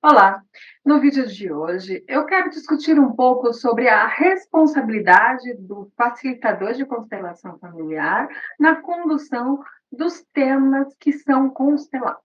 Olá! No vídeo de hoje, eu quero discutir um pouco sobre a responsabilidade do facilitador de constelação familiar na condução dos temas que são constelados.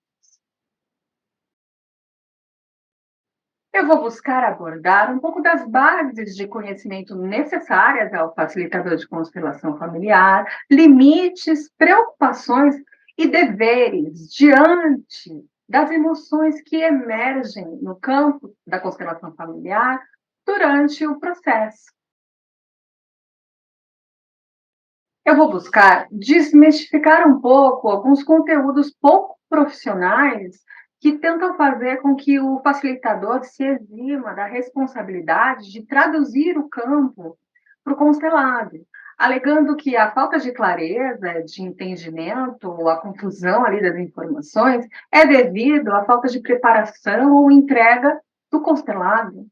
Eu vou buscar abordar um pouco das bases de conhecimento necessárias ao facilitador de constelação familiar, limites, preocupações e deveres diante das emoções que emergem no campo da constelação familiar durante o processo. Eu vou buscar desmistificar um pouco alguns conteúdos pouco profissionais que tentam fazer com que o facilitador se exima da responsabilidade de traduzir o campo para o constelado, alegando que a falta de clareza, de entendimento, ou a confusão ali das informações é devido à falta de preparação ou entrega do constelado,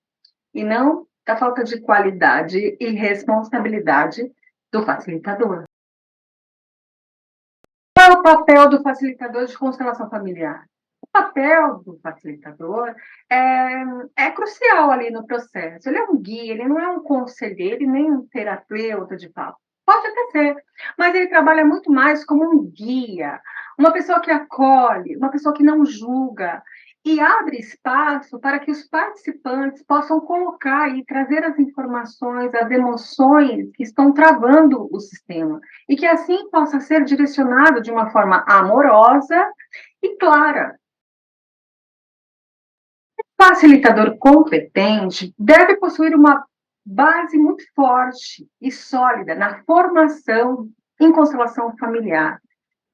e não da falta de qualidade e responsabilidade do facilitador. Qual é o papel do facilitador de constelação familiar? O papel do facilitador é crucial ali no processo. Ele é um guia, ele não é um conselheiro e nem um terapeuta de papo. Pode até ser, mas ele trabalha muito mais como um guia, uma pessoa que acolhe, uma pessoa que não julga e abre espaço para que os participantes possam colocar e trazer as informações, as emoções que estão travando o sistema e que assim possa ser direcionado de uma forma amorosa e clara. O facilitador competente deve possuir uma base muito forte e sólida na formação em constelação familiar,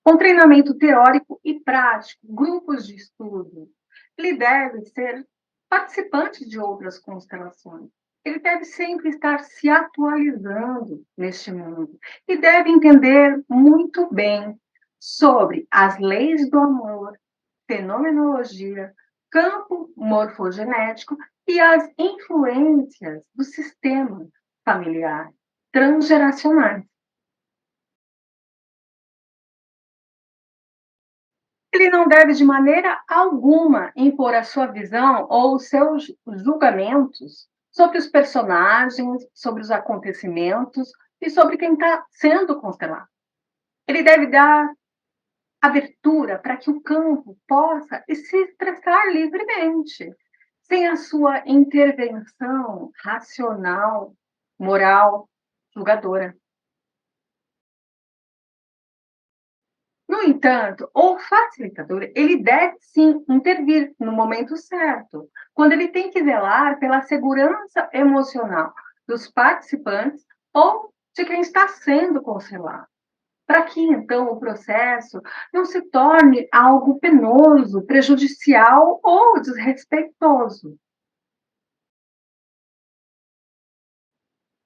com treinamento teórico e prático, grupos de estudo. Ele deve ser participante de outras constelações. Ele deve sempre estar se atualizando neste mundo e deve entender muito bem sobre as leis do amor, fenomenologia, campo morfogenético e as influências do sistema familiar transgeracionais. Ele não deve, de maneira alguma, impor a sua visão ou os seus julgamentos sobre os personagens, sobre os acontecimentos e sobre quem está sendo constelado. Ele deve dar abertura para que o campo possa se expressar livremente, sem a sua intervenção racional, moral, julgadora. No entanto, o facilitador, ele deve sim intervir no momento certo, quando ele tem que zelar pela segurança emocional dos participantes ou de quem está sendo conselado, para que então o processo não se torne algo penoso, prejudicial ou desrespeitoso.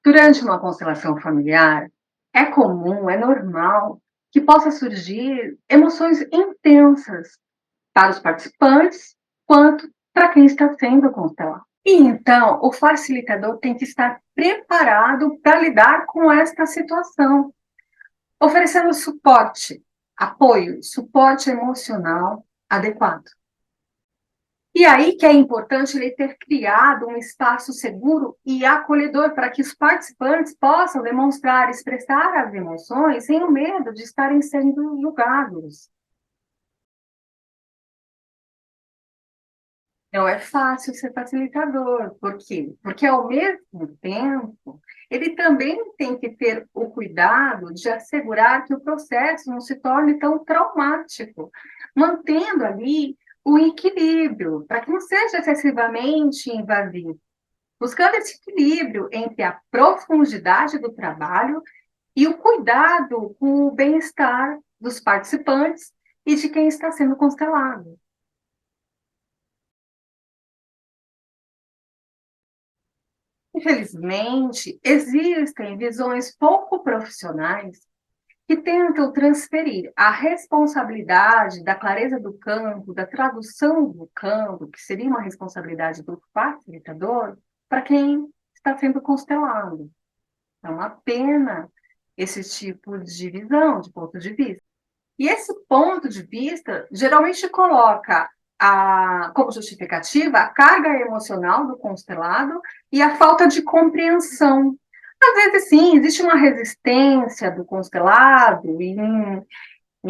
Durante uma constelação familiar, é comum, é normal que possa surgir emoções intensas para os participantes, quanto para quem está sendo constelado. E então, o facilitador tem que estar preparado para lidar com esta situação, oferecendo suporte, apoio, suporte emocional adequado. E aí que é importante ele ter criado um espaço seguro e acolhedor para que os participantes possam demonstrar, expressar as emoções sem o medo de estarem sendo julgados. Não é fácil ser facilitador. Por quê? Porque, ao mesmo tempo, ele também tem que ter o cuidado de assegurar que o processo não se torne tão traumático, mantendo ali o equilíbrio, para que não seja excessivamente invasivo, buscando esse equilíbrio entre a profundidade do trabalho e o cuidado com o bem-estar dos participantes e de quem está sendo constelado. Infelizmente, existem visões pouco profissionais que tentam transferir a responsabilidade da clareza do campo, da tradução do campo, que seria uma responsabilidade do facilitador, para quem está sendo constelado. É uma pena esse tipo de visão, de ponto de vista. E esse ponto de vista geralmente coloca como justificativa a carga emocional do constelado e a falta de compreensão. Às vezes, sim, existe uma resistência do constelado em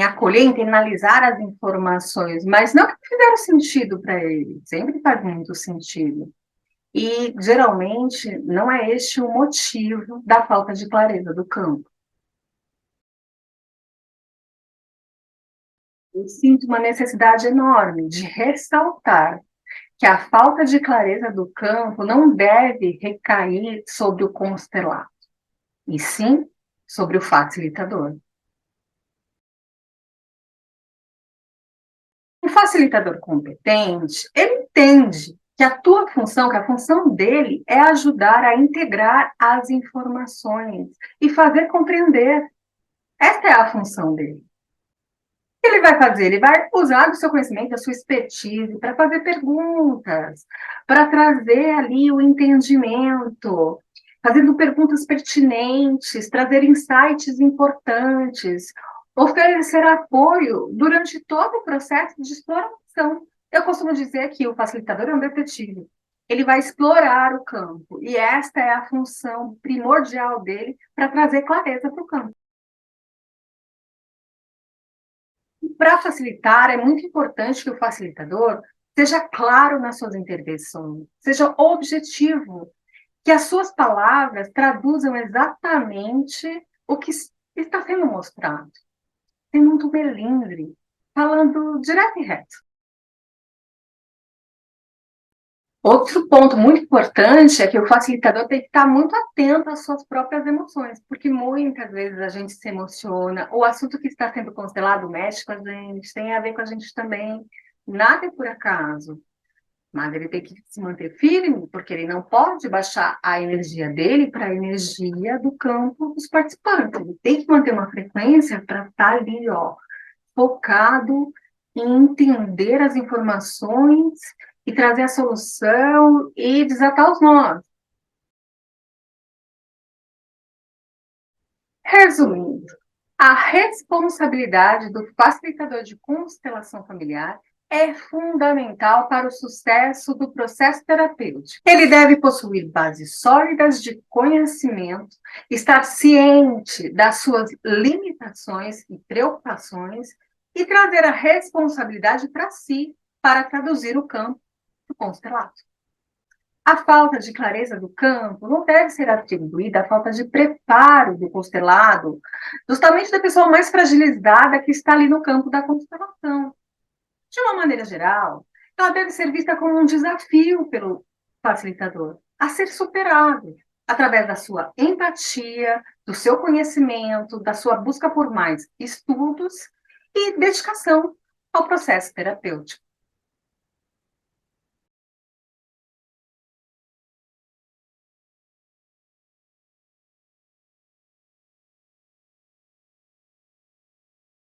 acolher, internalizar as informações, mas não que fizeram sentido para ele, sempre faz muito sentido. E, geralmente, não é este o motivo da falta de clareza do campo. Eu sinto uma necessidade enorme de ressaltar que a falta de clareza do campo não deve recair sobre o constelado, e sim sobre o facilitador. O facilitador competente, ele entende que a tua função, que a função dele é ajudar a integrar as informações e fazer compreender. Essa é a função dele. O que ele vai fazer? Ele vai usar o seu conhecimento, a sua expertise, para fazer perguntas, para trazer ali o entendimento, fazendo perguntas pertinentes, trazer insights importantes, oferecer apoio durante todo o processo de exploração. Eu costumo dizer que o facilitador é um detetive. Ele vai explorar o campo, e esta é a função primordial dele para trazer clareza para o campo. Para facilitar, é muito importante que o facilitador seja claro nas suas intervenções, seja objetivo, que as suas palavras traduzam exatamente o que está sendo mostrado. Tem muito melindre, falando direto e reto. Outro ponto muito importante é que o facilitador tem que estar muito atento às suas próprias emoções, porque muitas vezes a gente se emociona, o assunto que está sendo constelado mexe com a gente, tem a ver com a gente também, nada é por acaso, mas ele tem que se manter firme, porque ele não pode baixar a energia dele para a energia do campo dos participantes, ele tem que manter uma frequência para estar ali, ó, focado em entender as informações e trazer a solução e desatar os nós. Resumindo, a responsabilidade do facilitador de constelação familiar é fundamental para o sucesso do processo terapêutico. Ele deve possuir bases sólidas de conhecimento, estar ciente das suas limitações e preocupações e trazer a responsabilidade para si para traduzir o campo do constelado. A falta de clareza do campo não deve ser atribuída à falta de preparo do constelado, justamente da pessoa mais fragilizada que está ali no campo da constelação. De uma maneira geral, ela deve ser vista como um desafio pelo facilitador a ser superado através da sua empatia, do seu conhecimento, da sua busca por mais estudos e dedicação ao processo terapêutico.